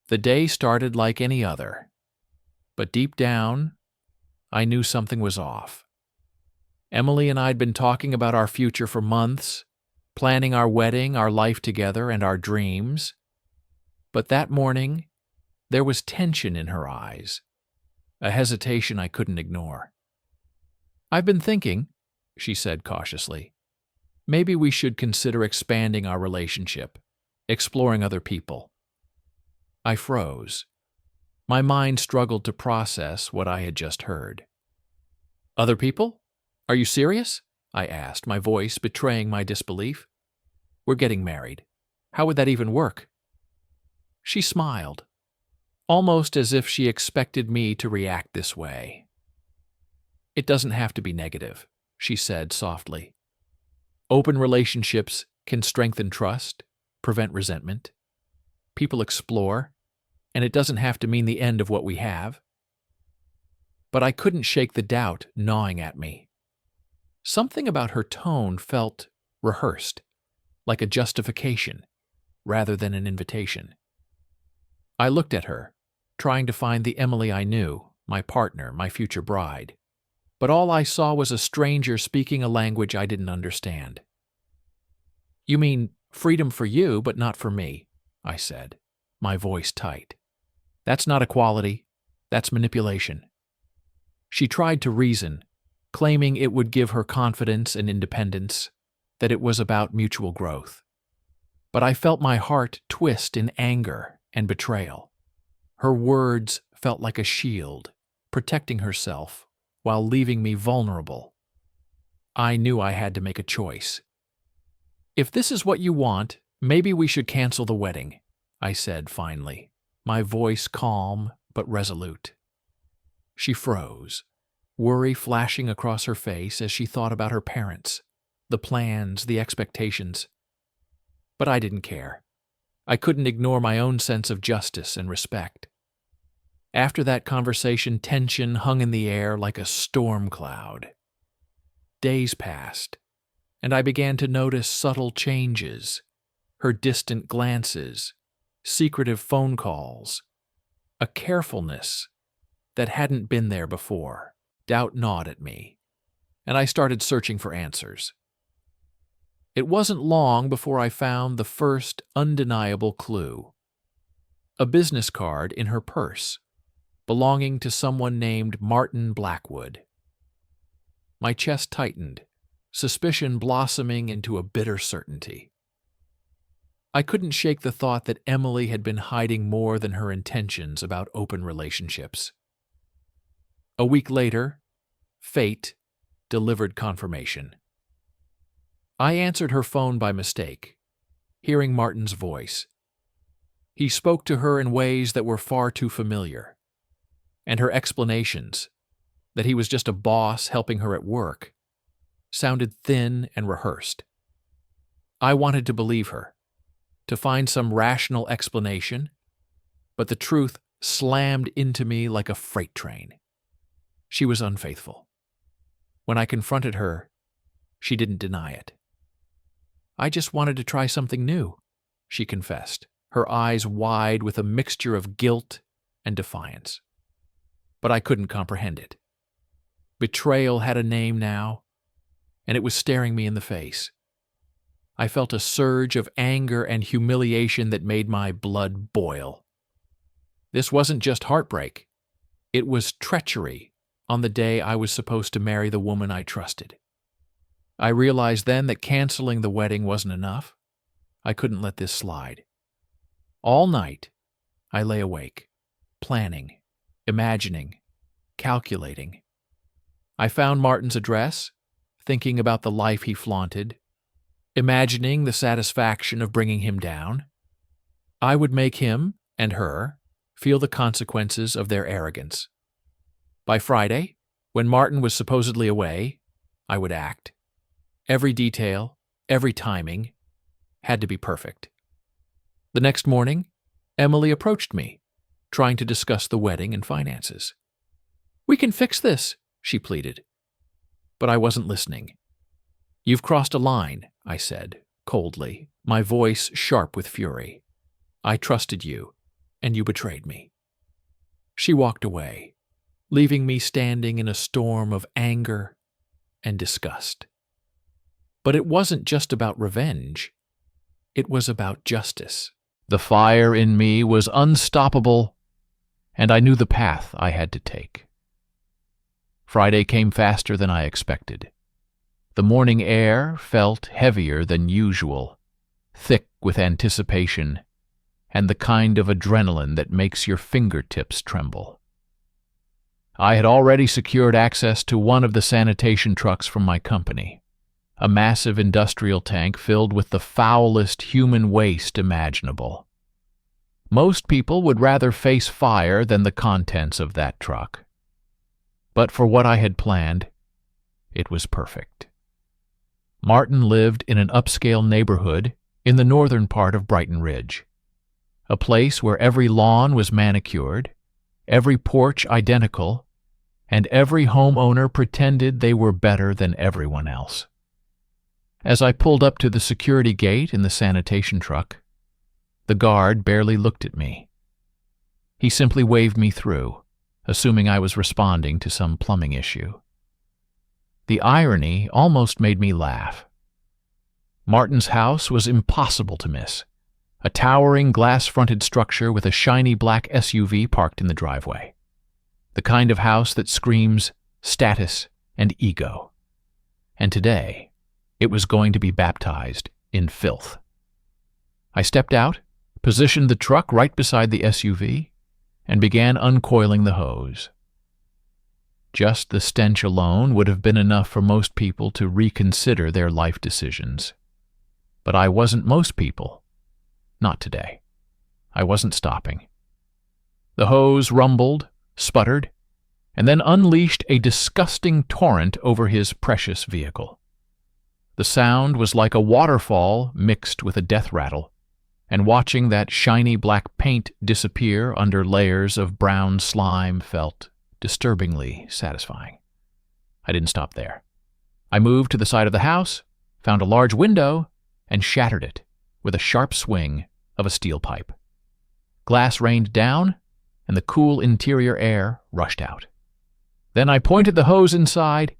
The day started like any other, but deep down, I knew something was off. Emily and I had been talking about our future for months, planning our wedding, our life together, and our dreams. But that morning, there was tension in her eyes, a hesitation I couldn't ignore. "I've been thinking," she said cautiously, "maybe we should consider expanding our relationship, exploring other people." I froze. My mind struggled to process what I had just heard. "Other people? Are you serious?" I asked, my voice betraying my disbelief. "We're getting married. How would that even work?" She smiled, almost as if she expected me to react this way. "It doesn't have to be negative," she said softly. "Open relationships can strengthen trust, prevent resentment. People explore, and it doesn't have to mean the end of what we have." But I couldn't shake the doubt gnawing at me. Something about her tone felt rehearsed, like a justification, rather than an invitation. I looked at her, trying to find the Emily I knew, my partner, my future bride. But all I saw was a stranger speaking a language I didn't understand. "You mean freedom for you, but not for me," I said, my voice tight. "That's not equality, that's manipulation." She tried to reason, claiming it would give her confidence and independence, that it was about mutual growth. But I felt my heart twist in anger and betrayal. Her words felt like a shield, protecting herself while leaving me vulnerable. I knew I had to make a choice. "If this is what you want, maybe we should cancel the wedding," I said finally, my voice calm but resolute. She froze, worry flashing across her face as she thought about her parents, the plans, the expectations. But I didn't care. I couldn't ignore my own sense of justice and respect. After that conversation, tension hung in the air like a storm cloud. Days passed, and I began to notice subtle changes, her distant glances, secretive phone calls, a carefulness that hadn't been there before. Doubt gnawed at me, and I started searching for answers. It wasn't long before I found the first undeniable clue: a business card in her purse, belonging to someone named Martin Blackwood. My chest tightened, suspicion blossoming into a bitter certainty. I couldn't shake the thought that Emily had been hiding more than her intentions about open relationships. A week later, fate delivered confirmation. I answered her phone by mistake, hearing Martin's voice. He spoke to her in ways that were far too familiar, and her explanations, that he was just a boss helping her at work, sounded thin and rehearsed. I wanted to believe her, to find some rational explanation, but the truth slammed into me like a freight train. She was unfaithful. When I confronted her, she didn't deny it. "I just wanted to try something new," she confessed, her eyes wide with a mixture of guilt and defiance. But I couldn't comprehend it. Betrayal had a name now, and it was staring me in the face. I felt a surge of anger and humiliation that made my blood boil. This wasn't just heartbreak. It was treachery on the day I was supposed to marry the woman I trusted. I realized then that canceling the wedding wasn't enough. I couldn't let this slide. All night, I lay awake, planning, imagining, calculating. I found Martin's address, thinking about the life he flaunted, imagining the satisfaction of bringing him down. I would make him and her feel the consequences of their arrogance. By Friday, when Martin was supposedly away, I would act. Every detail, every timing, had to be perfect. The next morning, Emily approached me, trying to discuss the wedding and finances. "We can fix this," she pleaded. But I wasn't listening. "You've crossed a line," I said, coldly, my voice sharp with fury. "I trusted you. and you betrayed me." She walked away, leaving me standing in a storm of anger and disgust. But it wasn't just about revenge. It was about justice. The fire in me was unstoppable, and I knew the path I had to take. Friday came faster than I expected. The morning air felt heavier than usual, thick with anticipation, and the kind of adrenaline that makes your fingertips tremble. I had already secured access to one of the sanitation trucks from my company, a massive industrial tank filled with the foulest human waste imaginable. Most people would rather face fire than the contents of that truck. But for what I had planned, it was perfect. Martin lived in an upscale neighborhood in the northern part of Brighton Ridge, a place where every lawn was manicured, every porch identical, and every homeowner pretended they were better than everyone else. As I pulled up to the security gate in the sanitation truck, the guard barely looked at me. He simply waved me through, assuming I was responding to some plumbing issue. The irony almost made me laugh. Martin's house was impossible to miss, a towering glass-fronted structure with a shiny black SUV parked in the driveway. The kind of house that screams status and ego. And today, it was going to be baptized in filth. I stepped out, positioned the truck right beside the SUV, and began uncoiling the hose. Just the stench alone would have been enough for most people to reconsider their life decisions. But I wasn't most people. Not today. I wasn't stopping. The hose rumbled, sputtered, and then unleashed a disgusting torrent over his precious vehicle. The sound was like a waterfall mixed with a death rattle, and watching that shiny black paint disappear under layers of brown slime felt disturbingly satisfying. I didn't stop there. I moved to the side of the house, found a large window, and shattered it with a sharp swing of a steel pipe. Glass rained down, and the cool interior air rushed out. Then I pointed the hose inside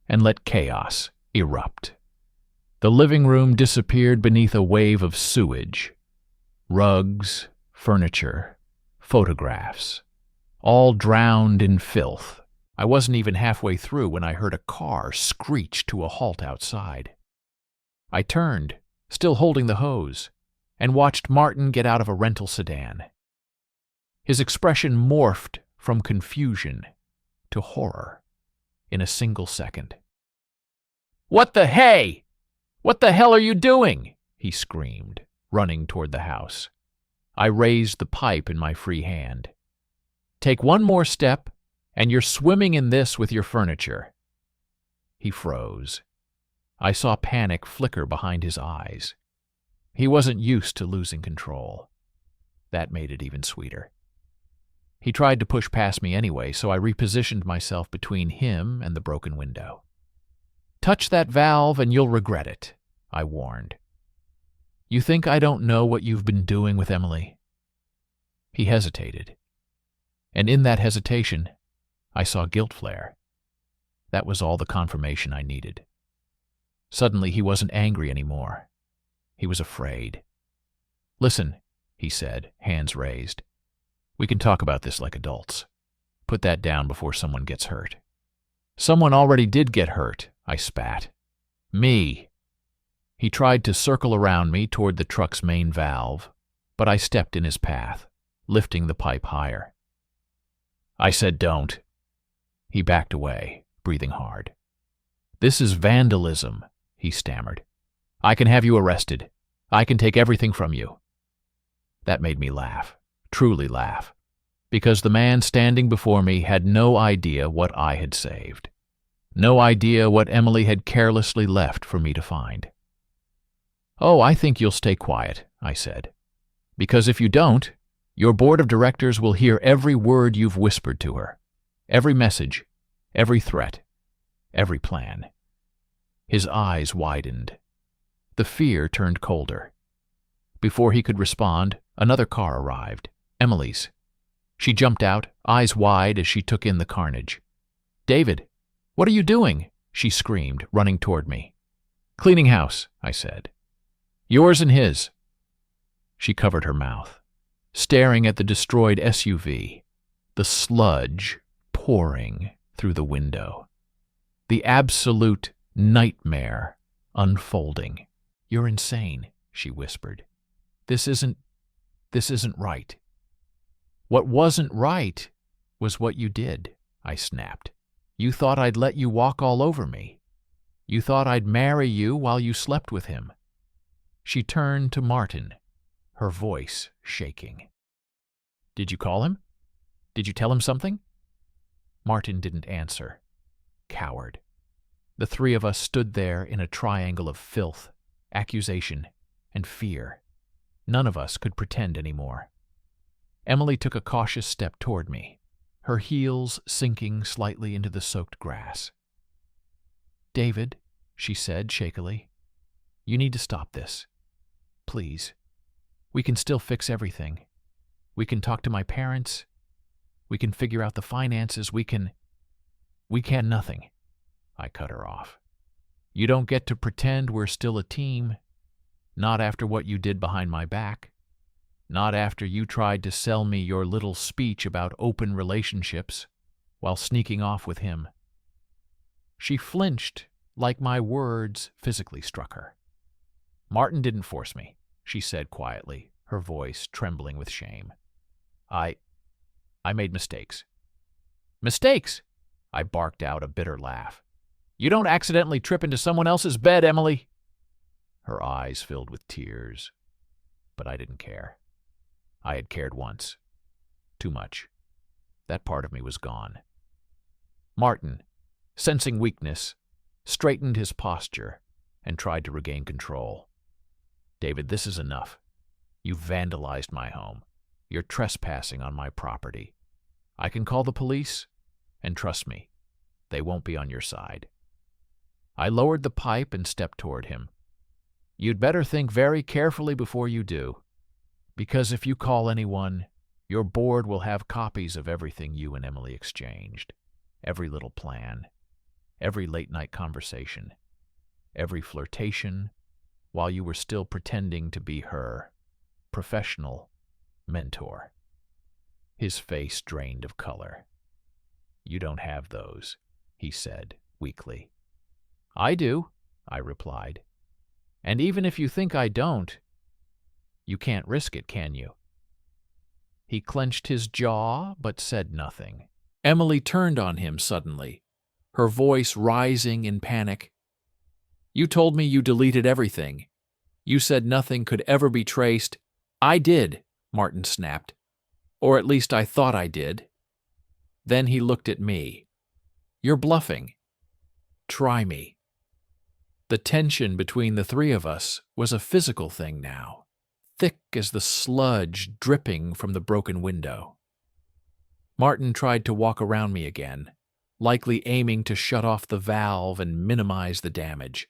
and let chaos erupt. The living room disappeared beneath a wave of sewage. Rugs, furniture, photographs, all drowned in filth. I wasn't even halfway through when I heard a car screech to a halt outside. I turned, still holding the hose, and watched Martin get out of a rental sedan. His expression morphed from confusion to horror in a single second. "What the hey? What the hell are you doing?" he screamed, running toward the house. I raised the pipe in my free hand. "Take one more step, and you're swimming in this with your furniture." He froze. I saw panic flicker behind his eyes. He wasn't used to losing control. That made it even sweeter. He tried to push past me anyway, so I repositioned myself between him and the broken window. "Touch that valve and you'll regret it," I warned. "You think I don't know what you've been doing with Emily?" He hesitated. And in that hesitation, I saw guilt flare. That was all the confirmation I needed. Suddenly, he wasn't angry anymore. He was afraid. "Listen," he said, hands raised. "We can talk about this like adults. Put that down before someone gets hurt." "Someone already did get hurt," I spat. "Me." He tried to circle around me toward the truck's main valve, but I stepped in his path, lifting the pipe higher. "I said don't." He backed away, breathing hard. "This is vandalism," he stammered. "I can have you arrested. I can take everything from you." That made me laugh, truly laugh, because the man standing before me had no idea what I had saved. No idea what Emily had carelessly left for me to find. "Oh, I think you'll stay quiet," I said. "Because if you don't, your board of directors will hear every word you've whispered to her, every message, every threat, every plan." His eyes widened. The fear turned colder. Before he could respond, another car arrived, Emily's. She jumped out, eyes wide as she took in the carnage. "David, what are you doing?" she screamed, running toward me. "Cleaning house," I said. "Yours and his." She covered her mouth, staring at the destroyed SUV, the sludge pouring through the window. The absolute nightmare unfolding. "You're insane," she whispered. This isn't right." "What wasn't right was what you did," I snapped. "You thought I'd let you walk all over me. You thought I'd marry you while you slept with him." She turned to Martin, her voice shaking. "Did you call him? Did you tell him something?" Martin didn't answer. Coward. The three of us stood there in a triangle of filth, accusation, and fear. None of us could pretend anymore. Emily took a cautious step toward me, her heels sinking slightly into the soaked grass. "David," she said shakily, "you need to stop this. Please. We can still fix everything. We can talk to my parents. We can figure out the finances. We can nothing." I cut her off. "You don't get to pretend we're still a team. Not after what you did behind my back. Not after you tried to sell me your little speech about open relationships while sneaking off with him." She flinched like my words physically struck her. "Martin didn't force me," she said quietly, her voice trembling with shame. I made mistakes." "Mistakes?" I barked out a bitter laugh. "You don't accidentally trip into someone else's bed, Emily." Her eyes filled with tears, but I didn't care. I had cared once. Too much. That part of me was gone. Martin, sensing weakness, straightened his posture and tried to regain control. "David, this is enough. You've vandalized my home. You're trespassing on my property. I can call the police, and trust me, they won't be on your side." I lowered the pipe and stepped toward him. "You'd better think very carefully before you do, because if you call anyone, your board will have copies of everything you and Emily exchanged. Every little plan, every late-night conversation, every flirtation, while you were still pretending to be her professional mentor." His face drained of color. "You don't have those," he said weakly. "I do," I replied. "And even if you think I don't, you can't risk it, can you?" He clenched his jaw but said nothing. Emily turned on him suddenly, her voice rising in panic. "You told me you deleted everything. You said nothing could ever be traced." "I did," Martin snapped. "Or at least I thought I did." Then he looked at me. "You're bluffing. Try me." The tension between the three of us was a physical thing now, thick as the sludge dripping from the broken window. Martin tried to walk around me again, likely aiming to shut off the valve and minimize the damage.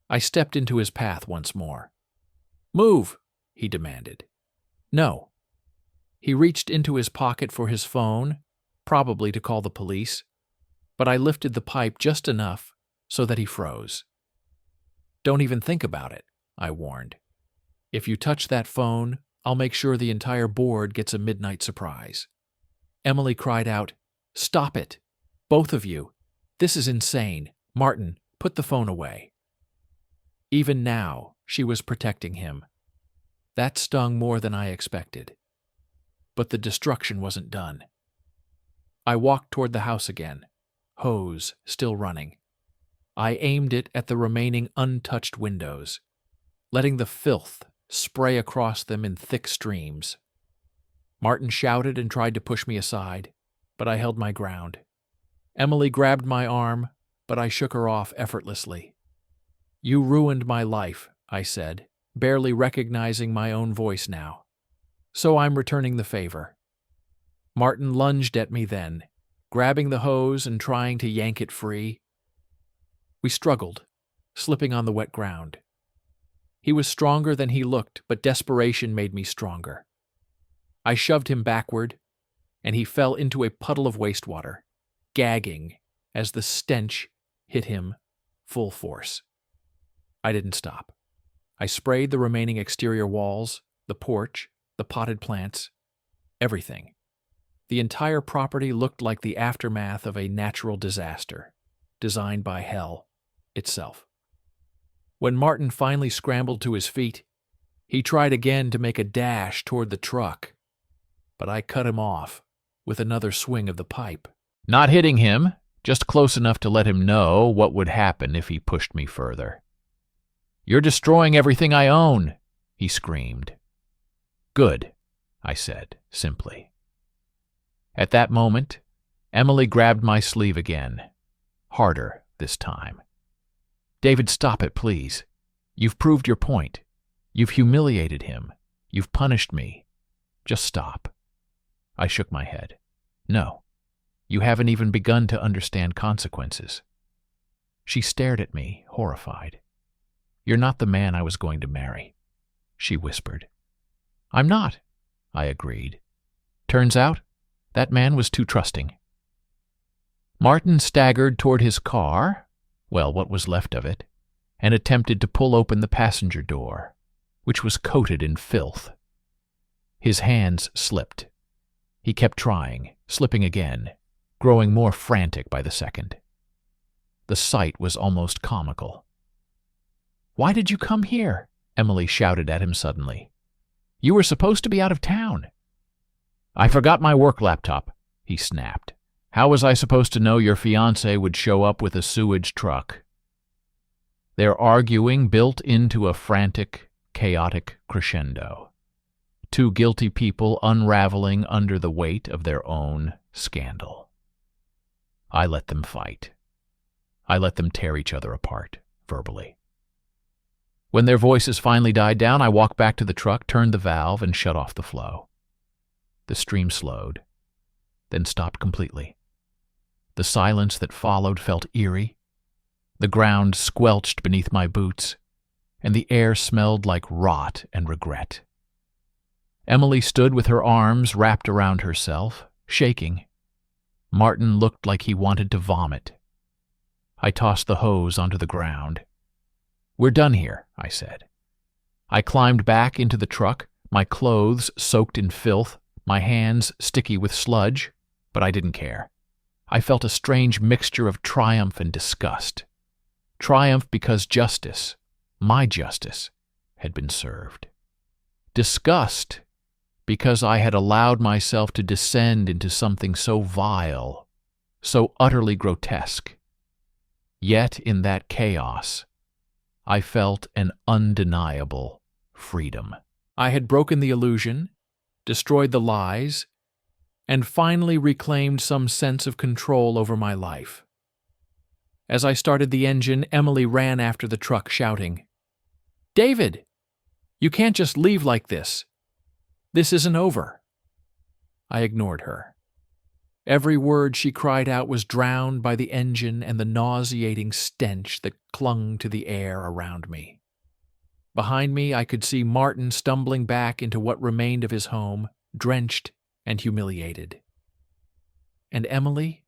I stepped into his path once more. "Move," he demanded. "No." He reached into his pocket for his phone, probably to call the police, but I lifted the pipe just enough so that he froze. "Don't even think about it," I warned. "If you touch that phone, I'll make sure the entire board gets a midnight surprise." Emily cried out, "Stop it! Both of you! This is insane! Martin, put the phone away." Even now, she was protecting him. That stung more than I expected. But the destruction wasn't done. I walked toward the house again, hose still running. I aimed it at the remaining untouched windows, letting the filth spray across them in thick streams. Martin shouted and tried to push me aside, but I held my ground. Emily grabbed my arm, but I shook her off effortlessly. "You ruined my life," I said, barely recognizing my own voice now. "So I'm returning the favor." Martin lunged at me then, grabbing the hose and trying to yank it free. We struggled, slipping on the wet ground. He was stronger than he looked, but desperation made me stronger. I shoved him backward, and he fell into a puddle of wastewater, gagging as the stench hit him full force. I didn't stop. I sprayed the remaining exterior walls, the porch, the potted plants, everything. The entire property looked like the aftermath of a natural disaster, designed by hell itself. When Martin finally scrambled to his feet, he tried again to make a dash toward the truck, but I cut him off with another swing of the pipe. Not hitting him, just close enough to let him know what would happen if he pushed me further. "You're destroying everything I own," he screamed. "Good," I said, simply. At that moment, Emily grabbed my sleeve again, harder this time. "David, stop it, please. You've proved your point. You've humiliated him. You've punished me. Just stop." I shook my head. "No, you haven't even begun to understand consequences." She stared at me, horrified. "You're not the man I was going to marry," she whispered. "I'm not," I agreed. "Turns out, that man was too trusting." Martin staggered toward his car, well, what was left of it, and attempted to pull open the passenger door, which was coated in filth. His hands slipped. He kept trying, slipping again, growing more frantic by the second. The sight was almost comical. "Why did you come here?" Emily shouted at him suddenly. "You were supposed to be out of town." "I forgot my work laptop," he snapped. "How was I supposed to know your fiancé would show up with a sewage truck?" Their arguing built into a frantic, chaotic crescendo. Two guilty people unraveling under the weight of their own scandal. I let them fight. I let them tear each other apart, verbally. When their voices finally died down, I walked back to the truck, turned the valve, and shut off the flow. The stream slowed, then stopped completely. The silence that followed felt eerie. The ground squelched beneath my boots, and the air smelled like rot and regret. Emily stood with her arms wrapped around herself, shaking. Martin looked like he wanted to vomit. I tossed the hose onto the ground. "We're done here," I said. I climbed back into the truck, my clothes soaked in filth, my hands sticky with sludge, but I didn't care. I felt a strange mixture of triumph and disgust. Triumph because justice, my justice, had been served. Disgust because I had allowed myself to descend into something so vile, so utterly grotesque. Yet in that chaos, I felt an undeniable freedom. I had broken the illusion, destroyed the lies, and finally reclaimed some sense of control over my life. As I started the engine, Emily ran after the truck, shouting, "David, you can't just leave like this. This isn't over." I ignored her. Every word she cried out was drowned by the engine and the nauseating stench that clung to the air around me. Behind me, I could see Martin stumbling back into what remained of his home, drenched and humiliated. And Emily?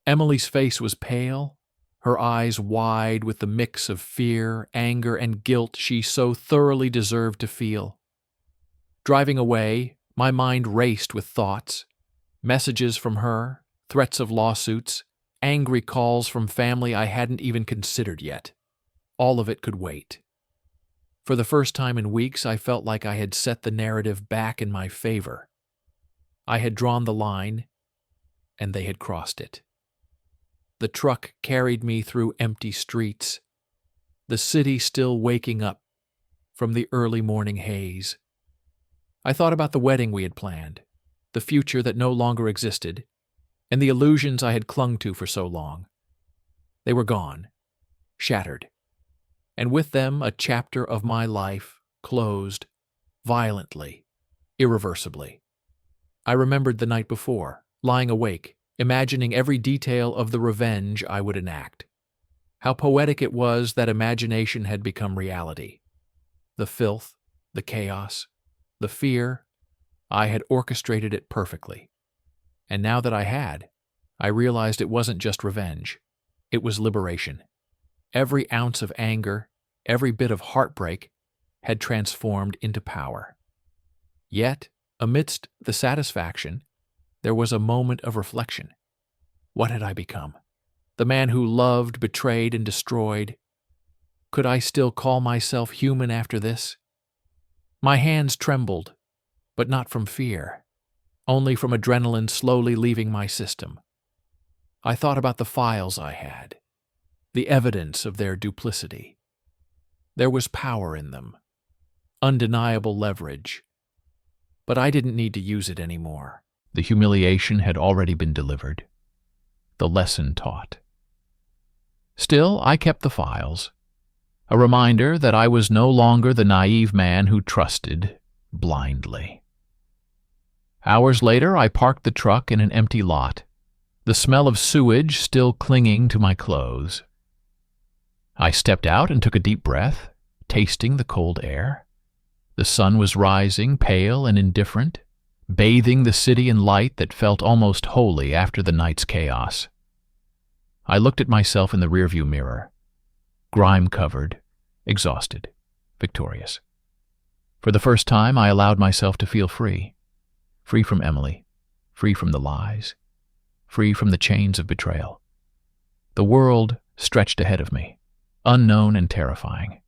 Emily's face was pale, her eyes wide with the mix of fear, anger, and guilt she so thoroughly deserved to feel. Driving away, my mind raced with thoughts. Messages from her, threats of lawsuits, angry calls from family I hadn't even considered yet. All of it could wait. For the first time in weeks, I felt like I had set the narrative back in my favor. I had drawn the line, and they had crossed it. The truck carried me through empty streets, the city still waking up from the early morning haze. I thought about the wedding we had planned, the future that no longer existed, and the illusions I had clung to for so long. They were gone, shattered, and with them a chapter of my life closed, violently, irreversibly. I remembered the night before, lying awake, imagining every detail of the revenge I would enact. How poetic it was that imagination had become reality. The filth, the chaos, the fear, I had orchestrated it perfectly. And now that I had, I realized it wasn't just revenge. It was liberation. Every ounce of anger, every bit of heartbreak had transformed into power. Yet, amidst the satisfaction, there was a moment of reflection. What had I become? The man who loved, betrayed, and destroyed. Could I still call myself human after this? My hands trembled, but not from fear, only from adrenaline slowly leaving my system. I thought about the files I had, the evidence of their duplicity. There was power in them, undeniable leverage, but I didn't need to use it anymore. The humiliation had already been delivered, the lesson taught. Still, I kept the files, a reminder that I was no longer the naive man who trusted blindly. Hours later, I parked the truck in an empty lot, the smell of sewage still clinging to my clothes. I stepped out and took a deep breath, tasting the cold air. The sun was rising, pale and indifferent, bathing the city in light that felt almost holy after the night's chaos. I looked at myself in the rearview mirror, grime-covered, exhausted, victorious. For the first time, I allowed myself to feel free. Free from Emily, free from the lies, free from the chains of betrayal. The world stretched ahead of me, unknown and terrifying,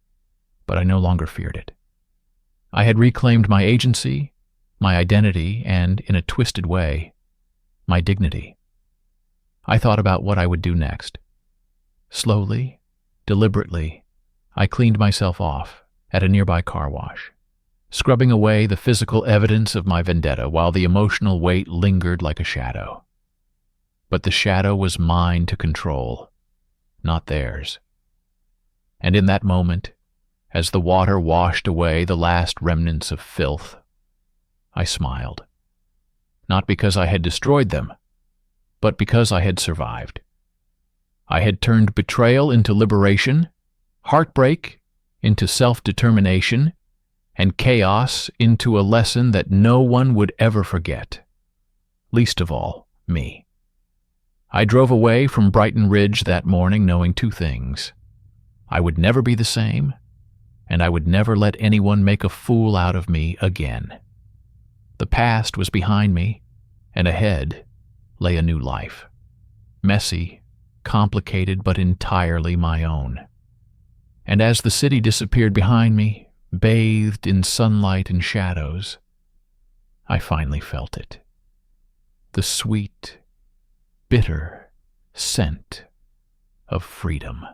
but I no longer feared it. I had reclaimed my agency, my identity, and, in a twisted way, my dignity. I thought about what I would do next. Slowly, deliberately, I cleaned myself off at a nearby car wash, scrubbing away the physical evidence of my vendetta while the emotional weight lingered like a shadow. But the shadow was mine to control, not theirs. And in that moment, as the water washed away the last remnants of filth, I smiled. Not because I had destroyed them, but because I had survived. I had turned betrayal into liberation, heartbreak into self-determination, and chaos into a lesson that no one would ever forget. Least of all, me. I drove away from Brighton Ridge that morning knowing two things. I would never be the same, and I would never let anyone make a fool out of me again. The past was behind me, and ahead lay a new life. Messy, complicated, but entirely my own. And as the city disappeared behind me, bathed in sunlight and shadows, I finally felt it. The sweet, bitter scent of freedom.